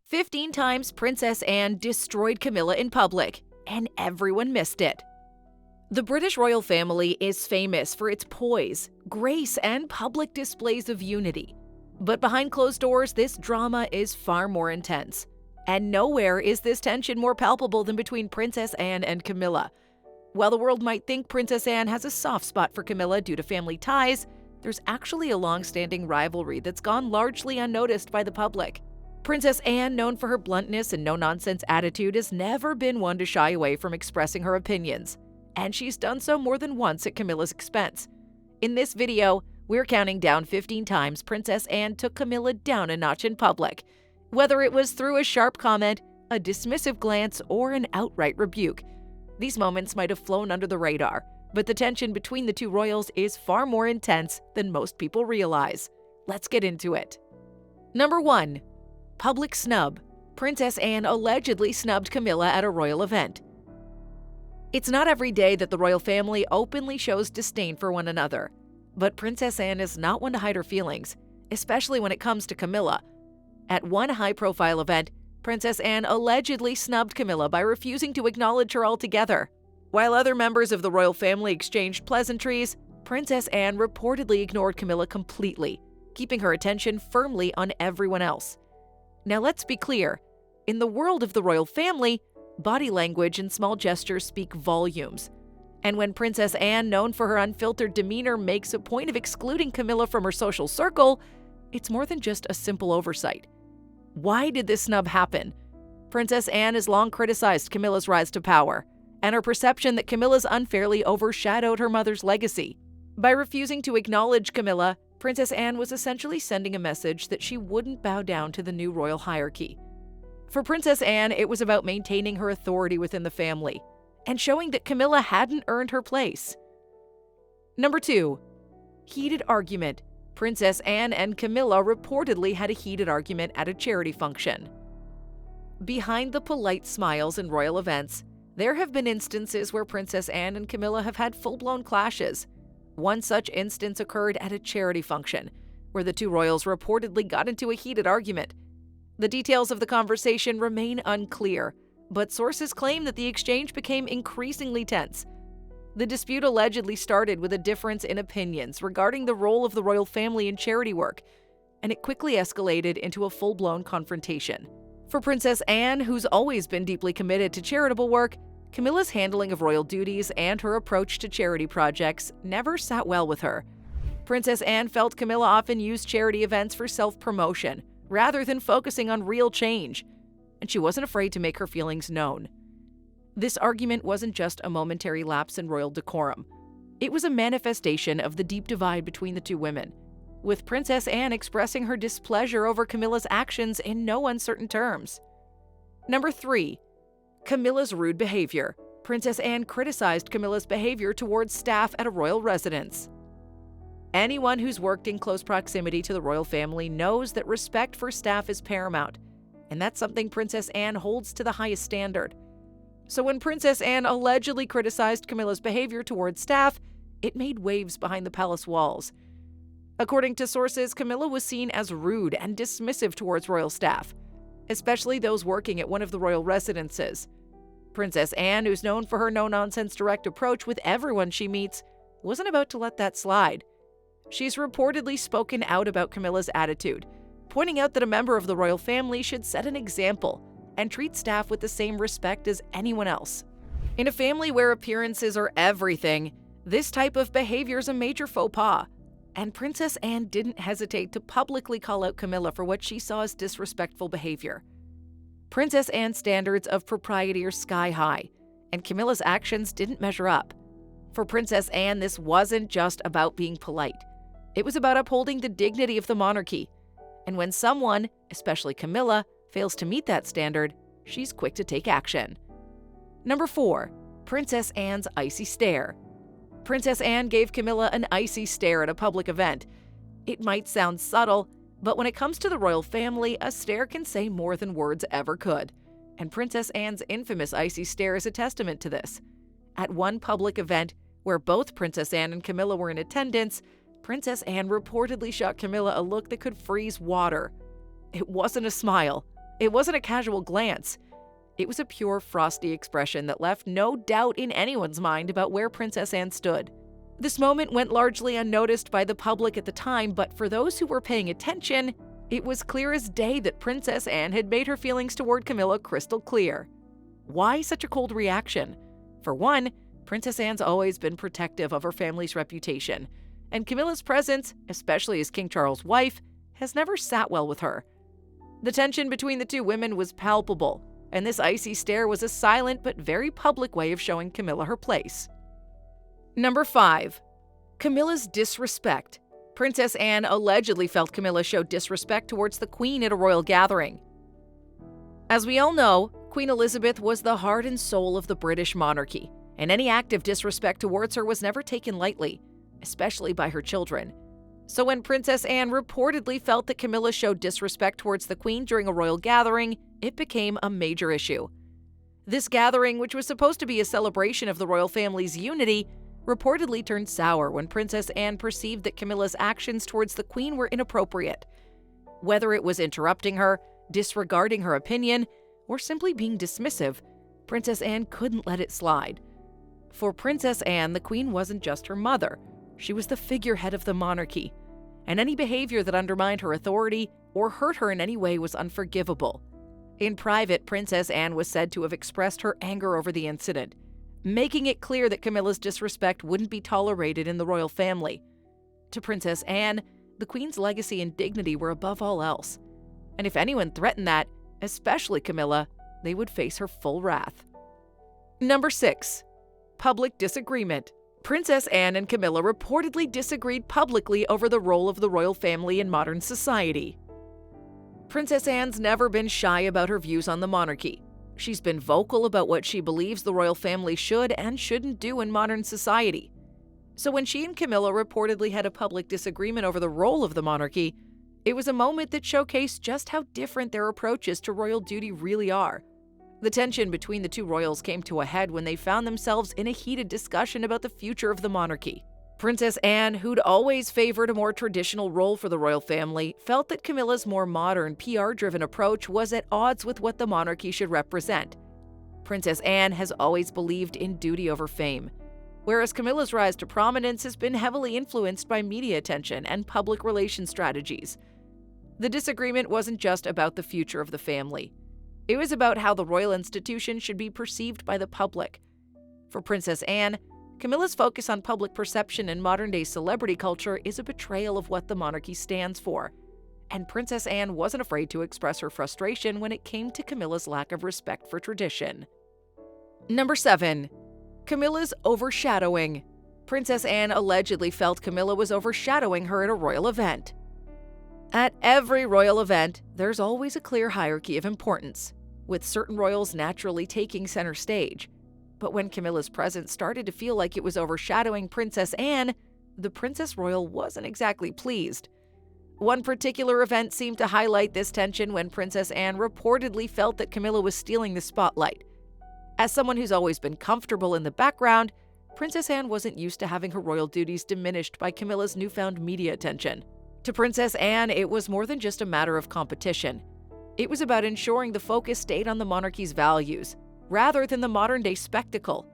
15 times Princess Anne destroyed Camilla in public, and everyone missed it. The British royal family is famous for its poise, grace, and public displays of unity. But behind closed doors, this drama is far more intense. And nowhere is this tension more palpable than between Princess Anne and Camilla. While the world might think Princess Anne has a soft spot for Camilla due to family ties, there's actually a long-standing rivalry that's gone largely unnoticed by the public. Princess Anne, known for her bluntness and no-nonsense attitude, has never been one to shy away from expressing her opinions. And she's done so more than once at Camilla's expense. In this video, we're counting down 15 times Princess Anne took Camilla down a notch in public. Whether it was through a sharp comment, a dismissive glance, or an outright rebuke. These moments might have flown under the radar, but the tension between the two royals is far more intense than most people realize. Let's get into it. Number 1. Public snub. Princess Anne allegedly snubbed Camilla at a royal event. It's not every day that the royal family openly shows disdain for one another. But Princess Anne is not one to hide her feelings, especially when it comes to Camilla. At one high-profile event, Princess Anne allegedly snubbed Camilla by refusing to acknowledge her altogether. While other members of the royal family exchanged pleasantries, Princess Anne reportedly ignored Camilla completely, keeping her attention firmly on everyone else. Now let's be clear, in the world of the royal family, body language and small gestures speak volumes. And when Princess Anne, known for her unfiltered demeanor, makes a point of excluding Camilla from her social circle, it's more than just a simple oversight. Why did this snub happen? Princess Anne has long criticized Camilla's rise to power, and her perception that Camilla's unfairly overshadowed her mother's legacy. By refusing to acknowledge Camilla, Princess Anne was essentially sending a message that she wouldn't bow down to the new royal hierarchy. For Princess Anne, it was about maintaining her authority within the family and showing that Camilla hadn't earned her place. Number 2. Heated argument. Princess Anne and Camilla reportedly had a heated argument at a charity function. Behind the polite smiles in royal events, there have been instances where Princess Anne and Camilla have had full-blown clashes. One such instance occurred at a charity function, where the two royals reportedly got into a heated argument. The details of the conversation remain unclear, but sources claim that the exchange became increasingly tense. The dispute allegedly started with a difference in opinions regarding the role of the royal family in charity work, and it quickly escalated into a full-blown confrontation. For Princess Anne, who's always been deeply committed to charitable work, Camilla's handling of royal duties and her approach to charity projects never sat well with her. Princess Anne felt Camilla often used charity events for self-promotion, rather than focusing on real change, and she wasn't afraid to make her feelings known. This argument wasn't just a momentary lapse in royal decorum. It was a manifestation of the deep divide between the two women, with Princess Anne expressing her displeasure over Camilla's actions in no uncertain terms. Number 3. Camilla's rude behavior. Princess Anne criticized Camilla's behavior towards staff at a royal residence. Anyone who's worked in close proximity to the royal family knows that respect for staff is paramount, and that's something Princess Anne holds to the highest standard. So when Princess Anne allegedly criticized Camilla's behavior towards staff, it made waves behind the palace walls. According to sources, Camilla was seen as rude and dismissive towards royal staff, especially those working at one of the royal residences. Princess Anne, who's known for her no-nonsense direct approach with everyone she meets, wasn't about to let that slide. She's reportedly spoken out about Camilla's attitude, pointing out that a member of the royal family should set an example and treat staff with the same respect as anyone else. In a family where appearances are everything, this type of behavior is a major faux pas, and Princess Anne didn't hesitate to publicly call out Camilla for what she saw as disrespectful behavior. Princess Anne's standards of propriety are sky-high, and Camilla's actions didn't measure up. For Princess Anne, this wasn't just about being polite. It was about upholding the dignity of the monarchy. And when someone, especially Camilla, fails to meet that standard, she's quick to take action. Number 4. Princess Anne's icy stare. Princess Anne gave Camilla an icy stare at a public event. It might sound subtle, but when it comes to the royal family, a stare can say more than words ever could. And Princess Anne's infamous icy stare is a testament to this. At one public event, where both Princess Anne and Camilla were in attendance, Princess Anne reportedly shot Camilla a look that could freeze water. It wasn't a smile. It wasn't a casual glance. It was a pure, frosty expression that left no doubt in anyone's mind about where Princess Anne stood. This moment went largely unnoticed by the public at the time, but for those who were paying attention, it was clear as day that Princess Anne had made her feelings toward Camilla crystal clear. Why such a cold reaction? For one, Princess Anne's always been protective of her family's reputation, and Camilla's presence, especially as King Charles' wife, has never sat well with her. The tension between the two women was palpable, and this icy stare was a silent but very public way of showing Camilla her place. Number 5. Camilla's disrespect. Princess Anne allegedly felt Camilla showed disrespect towards the Queen at a royal gathering. As we all know, Queen Elizabeth was the heart and soul of the British monarchy, and any act of disrespect towards her was never taken lightly, especially by her children. So when Princess Anne reportedly felt that Camilla showed disrespect towards the Queen during a royal gathering, it became a major issue. This gathering, which was supposed to be a celebration of the royal family's unity, reportedly turned sour when Princess Anne perceived that Camilla's actions towards the Queen were inappropriate. Whether it was interrupting her, disregarding her opinion, or simply being dismissive, Princess Anne couldn't let it slide. For Princess Anne, the Queen wasn't just her mother. She was the figurehead of the monarchy, and any behavior that undermined her authority or hurt her in any way was unforgivable. In private, Princess Anne was said to have expressed her anger over the incident, making it clear that Camilla's disrespect wouldn't be tolerated in the royal family. To Princess Anne, the Queen's legacy and dignity were above all else, and if anyone threatened that, especially Camilla, they would face her full wrath. Number 6. Public disagreement. Princess Anne and Camilla reportedly disagreed publicly over the role of the royal family in modern society. Princess Anne's never been shy about her views on the monarchy. She's been vocal about what she believes the royal family should and shouldn't do in modern society. So when she and Camilla reportedly had a public disagreement over the role of the monarchy, it was a moment that showcased just how different their approaches to royal duty really are. The tension between the two royals came to a head when they found themselves in a heated discussion about the future of the monarchy. Princess Anne, who'd always favored a more traditional role for the royal family, felt that Camilla's more modern, PR-driven approach was at odds with what the monarchy should represent. Princess Anne has always believed in duty over fame, whereas Camilla's rise to prominence has been heavily influenced by media attention and public relations strategies. The disagreement wasn't just about the future of the family. It was about how the royal institution should be perceived by the public. For Princess Anne, Camilla's focus on public perception and modern-day celebrity culture is a betrayal of what the monarchy stands for, and Princess Anne wasn't afraid to express her frustration when it came to Camilla's lack of respect for tradition. Number 7. Camilla's overshadowing. Princess Anne allegedly felt Camilla was overshadowing her at a royal event. At every royal event, there's always a clear hierarchy of importance, with certain royals naturally taking center stage. But when Camilla's presence started to feel like it was overshadowing Princess Anne, the Princess Royal wasn't exactly pleased. One particular event seemed to highlight this tension when Princess Anne reportedly felt that Camilla was stealing the spotlight. As someone who's always been comfortable in the background, Princess Anne wasn't used to having her royal duties diminished by Camilla's newfound media attention. To Princess Anne, it was more than just a matter of competition. It was about ensuring the focus stayed on the monarchy's values, rather than the modern-day spectacle.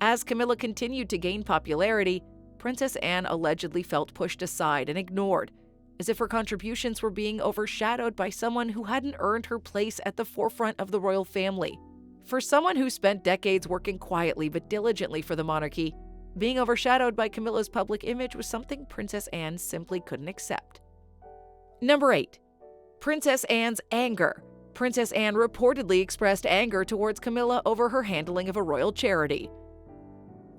As Camilla continued to gain popularity, Princess Anne allegedly felt pushed aside and ignored, as if her contributions were being overshadowed by someone who hadn't earned her place at the forefront of the royal family. For someone who spent decades working quietly but diligently for the monarchy, being overshadowed by Camilla's public image was something Princess Anne simply couldn't accept. Number 8. Princess Anne's anger. Princess Anne reportedly expressed anger towards Camilla over her handling of a royal charity.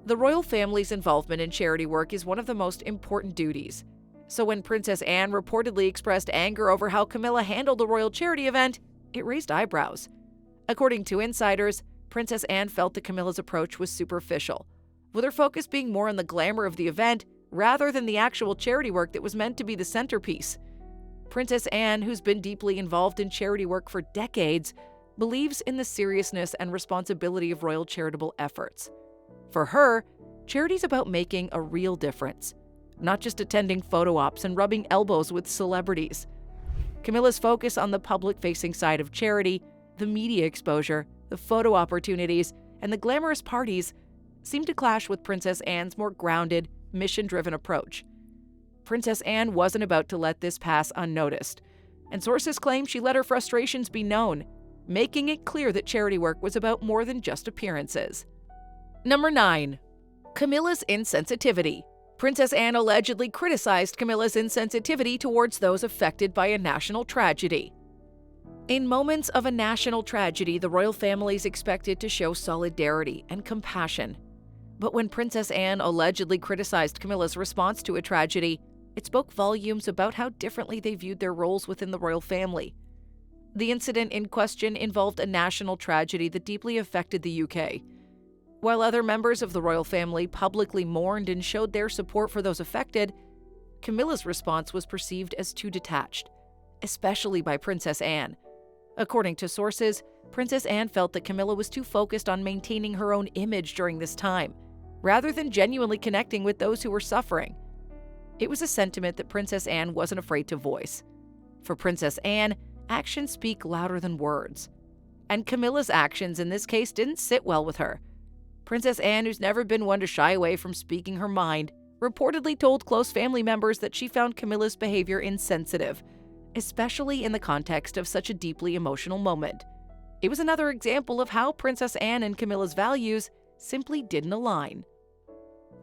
The royal family's involvement in charity work is one of the most important duties. So when Princess Anne reportedly expressed anger over how Camilla handled the royal charity event, it raised eyebrows. According to insiders, Princess Anne felt that Camilla's approach was superficial, with her focus being more on the glamour of the event rather than the actual charity work that was meant to be the centerpiece. Princess Anne, who's been deeply involved in charity work for decades, believes in the seriousness and responsibility of royal charitable efforts. For her, charity's about making a real difference, not just attending photo ops and rubbing elbows with celebrities. Camilla's focus on the public-facing side of charity, the media exposure, the photo opportunities, and the glamorous parties seemed to clash with Princess Anne's more grounded, mission-driven approach. Princess Anne wasn't about to let this pass unnoticed, and sources claim she let her frustrations be known, making it clear that charity work was about more than just appearances. Number 9. Camilla's insensitivity. Princess Anne allegedly criticized Camilla's insensitivity towards those affected by a national tragedy. In moments of a national tragedy, the royal family is expected to show solidarity and compassion. But when Princess Anne allegedly criticized Camilla's response to a tragedy, it spoke volumes about how differently they viewed their roles within the royal family. The incident in question involved a national tragedy that deeply affected the UK. While other members of the royal family publicly mourned and showed their support for those affected, Camilla's response was perceived as too detached, especially by Princess Anne. According to sources, Princess Anne felt that Camilla was too focused on maintaining her own image during this time, rather than genuinely connecting with those who were suffering. It was a sentiment that Princess Anne wasn't afraid to voice. For Princess Anne, actions speak louder than words. And Camilla's actions in this case didn't sit well with her. Princess Anne, who's never been one to shy away from speaking her mind, reportedly told close family members that she found Camilla's behavior insensitive, especially in the context of such a deeply emotional moment. It was another example of how Princess Anne and Camilla's values simply didn't align.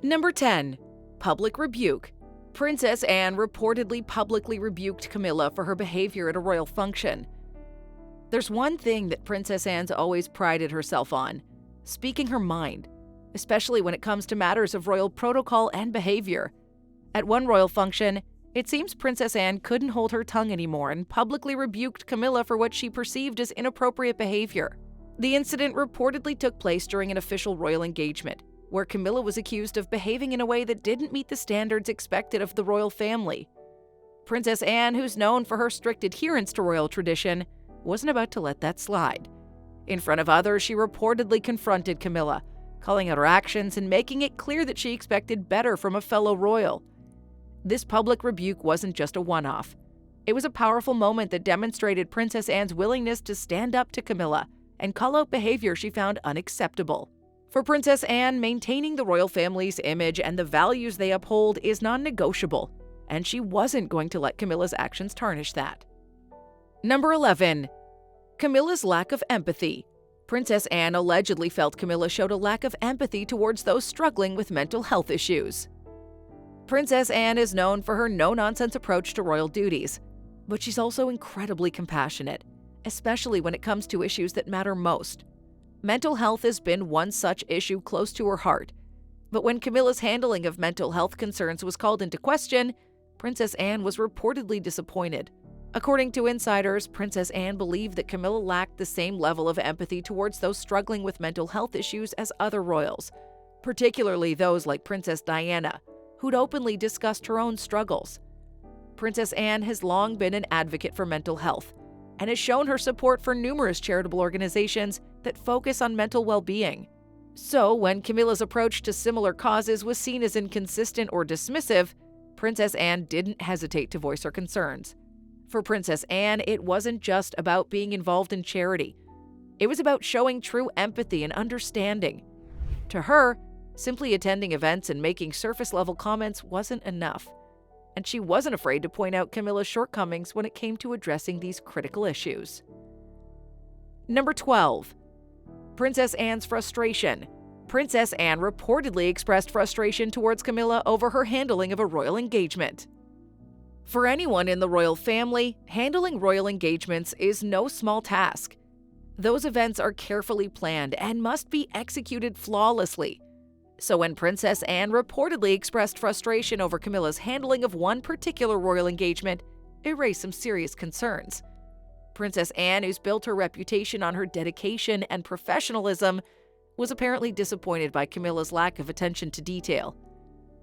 Number 10. Public rebuke. Princess Anne reportedly publicly rebuked Camilla for her behavior at a royal function. There's one thing that Princess Anne's always prided herself on: speaking her mind, especially when it comes to matters of royal protocol and behavior. At one royal function, it seems Princess Anne couldn't hold her tongue anymore and publicly rebuked Camilla for what she perceived as inappropriate behavior. The incident reportedly took place during an official royal engagement, where Camilla was accused of behaving in a way that didn't meet the standards expected of the royal family. Princess Anne, who's known for her strict adherence to royal tradition, wasn't about to let that slide. In front of others, she reportedly confronted Camilla, calling out her actions and making it clear that she expected better from a fellow royal. This public rebuke wasn't just a one-off. It was a powerful moment that demonstrated Princess Anne's willingness to stand up to Camilla and call out behavior she found unacceptable. For Princess Anne, maintaining the royal family's image and the values they uphold is non-negotiable, and she wasn't going to let Camilla's actions tarnish that. Number 11. Camilla's lack of empathy. Princess Anne allegedly felt Camilla showed a lack of empathy towards those struggling with mental health issues. Princess Anne is known for her no-nonsense approach to royal duties, but she's also incredibly compassionate, especially when it comes to issues that matter most. Mental health has been one such issue close to her heart, but when Camilla's handling of mental health concerns was called into question, Princess Anne was reportedly disappointed. According to insiders, Princess Anne believed that Camilla lacked the same level of empathy towards those struggling with mental health issues as other royals, particularly those like Princess Diana, who'd openly discussed her own struggles. Princess Anne has long been an advocate for mental health and has shown her support for numerous charitable organizations that focus on mental well-being. So, when Camilla's approach to similar causes was seen as inconsistent or dismissive, Princess Anne didn't hesitate to voice her concerns. For Princess Anne, it wasn't just about being involved in charity. It was about showing true empathy and understanding. To her, simply attending events and making surface-level comments wasn't enough, and she wasn't afraid to point out Camilla's shortcomings when it came to addressing these critical issues. Number 12. Princess Anne's frustration. Princess Anne reportedly expressed frustration towards Camilla over her handling of a royal engagement. For anyone in the royal family, handling royal engagements is no small task. Those events are carefully planned and must be executed flawlessly. So when Princess Anne reportedly expressed frustration over Camilla's handling of one particular royal engagement, it raised some serious concerns. Princess Anne, who's built her reputation on her dedication and professionalism, was apparently disappointed by Camilla's lack of attention to detail.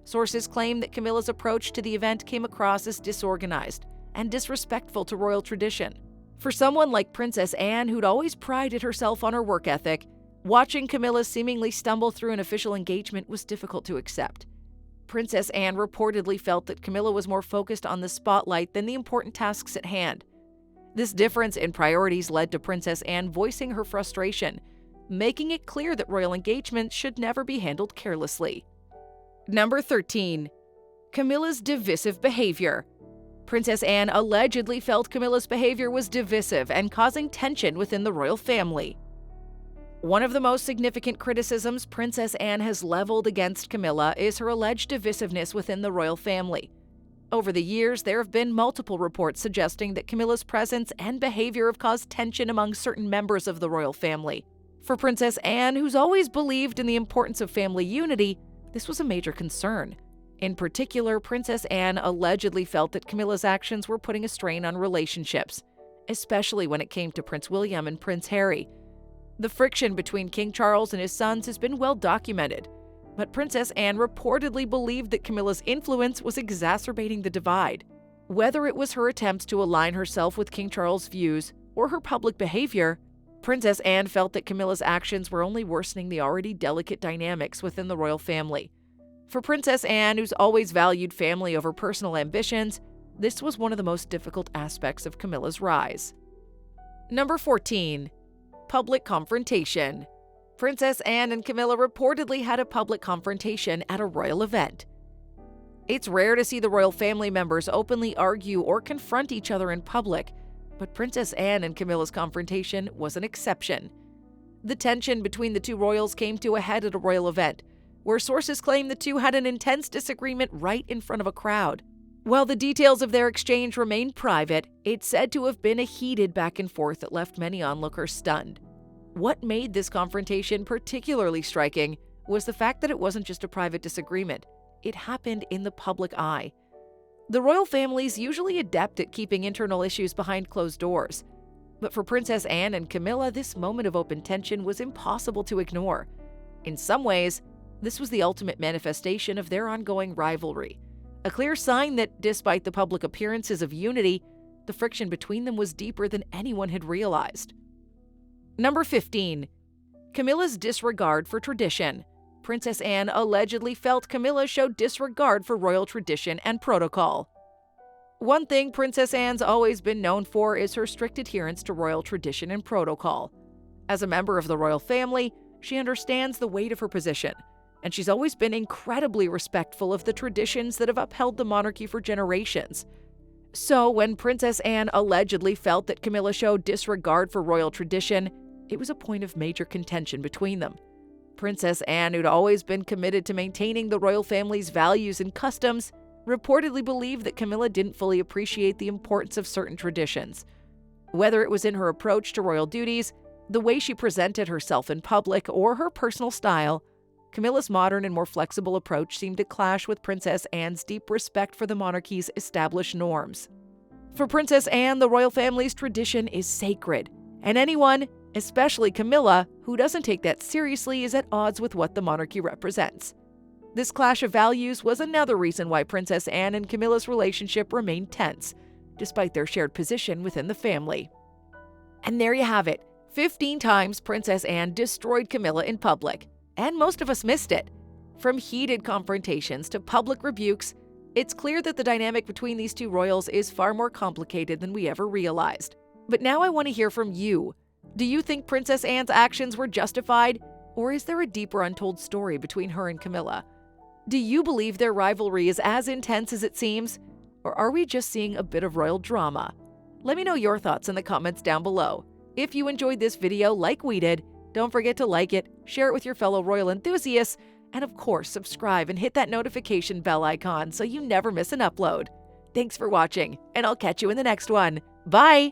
Sources claim that Camilla's approach to the event came across as disorganized and disrespectful to royal tradition. For someone like Princess Anne, who'd always prided herself on her work ethic, watching Camilla seemingly stumble through an official engagement was difficult to accept. Princess Anne reportedly felt that Camilla was more focused on the spotlight than the important tasks at hand. This difference in priorities led to Princess Anne voicing her frustration, making it clear that royal engagement should never be handled carelessly. Number 13. Camilla's divisive behavior. Princess Anne allegedly felt Camilla's behavior was divisive and causing tension within the royal family. One of the most significant criticisms Princess Anne has leveled against Camilla is her alleged divisiveness within the royal family. Over the years, there have been multiple reports suggesting that Camilla's presence and behavior have caused tension among certain members of the royal family. For Princess Anne, who's always believed in the importance of family unity, this was a major concern. In particular, Princess Anne allegedly felt that Camilla's actions were putting a strain on relationships, especially when it came to Prince William and Prince Harry. The friction between King Charles and his sons has been well documented, but Princess Anne reportedly believed that Camilla's influence was exacerbating the divide. Whether it was her attempts to align herself with King Charles' views or her public behavior, Princess Anne felt that Camilla's actions were only worsening the already delicate dynamics within the royal family. For Princess Anne, who's always valued family over personal ambitions, this was one of the most difficult aspects of Camilla's rise. Number 14. Public confrontation. Princess Anne and Camilla reportedly had a public confrontation at a royal event. It's rare to see the royal family members openly argue or confront each other in public, but Princess Anne and Camilla's confrontation was an exception. The tension between the two royals came to a head at a royal event, where sources claim the two had an intense disagreement right in front of a crowd. While the details of their exchange remain private, it's said to have been a heated back and forth that left many onlookers stunned. What made this confrontation particularly striking was the fact that it wasn't just a private disagreement. It happened in the public eye. The royal family's usually adept at keeping internal issues behind closed doors. But for Princess Anne and Camilla, this moment of open tension was impossible to ignore. In some ways, this was the ultimate manifestation of their ongoing rivalry, a clear sign that despite the public appearances of unity, the friction between them was deeper than anyone had realized. Number 15. Camilla's disregard for tradition. Princess Anne allegedly felt Camilla showed disregard for royal tradition and protocol. One thing Princess Anne's always been known for is her strict adherence to royal tradition and protocol. As a member of the royal family, she understands the weight of her position, and she's always been incredibly respectful of the traditions that have upheld the monarchy for generations. So when Princess Anne allegedly felt that Camilla showed disregard for royal tradition, it was a point of major contention between them. Princess Anne, who'd always been committed to maintaining the royal family's values and customs, reportedly believed that Camilla didn't fully appreciate the importance of certain traditions. Whether it was in her approach to royal duties, the way she presented herself in public, or her personal style, Camilla's modern and more flexible approach seemed to clash with Princess Anne's deep respect for the monarchy's established norms. For Princess Anne, the royal family's tradition is sacred, and anyone, especially Camilla, who doesn't take that seriously is at odds with what the monarchy represents. This clash of values was another reason why Princess Anne and Camilla's relationship remained tense, despite their shared position within the family. And there you have it. 15 times Princess Anne destroyed Camilla in public, and most of us missed it. From heated confrontations to public rebukes, it's clear that the dynamic between these two royals is far more complicated than we ever realized. But now I want to hear from you. Do you think Princess Anne's actions were justified, or is there a deeper untold story between her and Camilla? Do you believe their rivalry is as intense as it seems, or are we just seeing a bit of royal drama? Let me know your thoughts in the comments down below. If you enjoyed this video like we did, don't forget to like it, share it with your fellow royal enthusiasts, and of course subscribe and hit that notification bell icon so you never miss an upload. Thanks for watching, and I'll catch you in the next one. Bye!